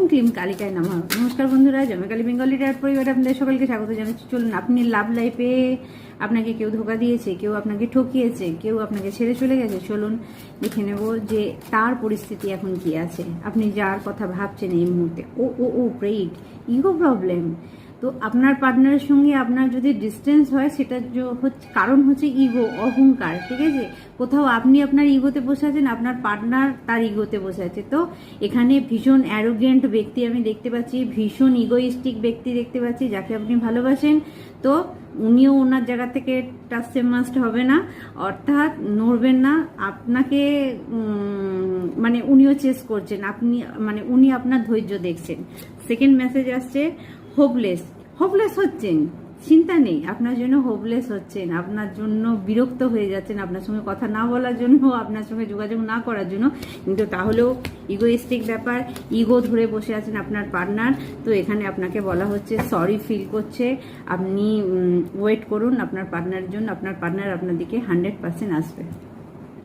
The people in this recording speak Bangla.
ক্লিম কালিকায় নামা। নমস্কার বন্ধুরা, জমেকালী বেঙ্গলি ডায়েট পরিবারে আপনাদের সকলকে স্বাগত জানাচ্ছি। চলুন, আপনি লাভ লাইফে আপনাকে কেউ ধোকা দিয়েছে, কেউ আপনাকে ঠকিয়েছে, কেউ আপনাকে ছেড়ে চলে গেছে, চলুন দেখে নেব যে তার পরিস্থিতি এখন কি আছে। আপনি যার কথা ভাবছেন এই মুহূর্তে, ও প্রেইড ইগো প্রবলেম। তো আপনার পার্টনারের সঙ্গে আপনার যদি ডিস্টেন্স হয়, সেটার কারণ হচ্ছে ইগো, অহংকার। ঠিক আছে, কোথাও আপনি আপনার ইগোতে বসে আছেন, আপনার পার্টনার তার ইগোতে বসে আছে। তো এখানে ভীষণ অ্যারোগেন্ট ব্যক্তি আমি দেখতে পাচ্ছি, ভীষণ ইগোইস্টিক ব্যক্তি দেখতে পাচ্ছি, যাকে আপনি ভালোবাসেন। তো উনিও ওনার জায়গা থেকে টাচে মাস্ট হবে না, অর্থাৎ নড়বেন না। আপনাকে মানে উনিও চেস করছেন, আপনি মানে উনি আপনার ধৈর্য দেখছেন। সেকেন্ড মেসেজ আসছে হোপলেস হচ্ছেন, চিন্তা নেই, আপনার জন্য হোপলেস হচ্ছেন, আপনার জন্য বিরক্ত হয়ে যাচ্ছেন, আপনার সঙ্গে কথা না বলার জন্য, আপনার সঙ্গে যোগাযোগ না করার জন্য। কিন্তু তাহলেও ইগোইস্টিক ব্যাপার, ইগো ধরে বসে আছেন আপনার পার্টনার। তো এখানে আপনাকে বলা হচ্ছে সরি ফিল করছে, আপনি ওয়েট করুন আপনার পার্টনারের জন্য। আপনার পার্টনার আপনার দিকে 100% আসবে।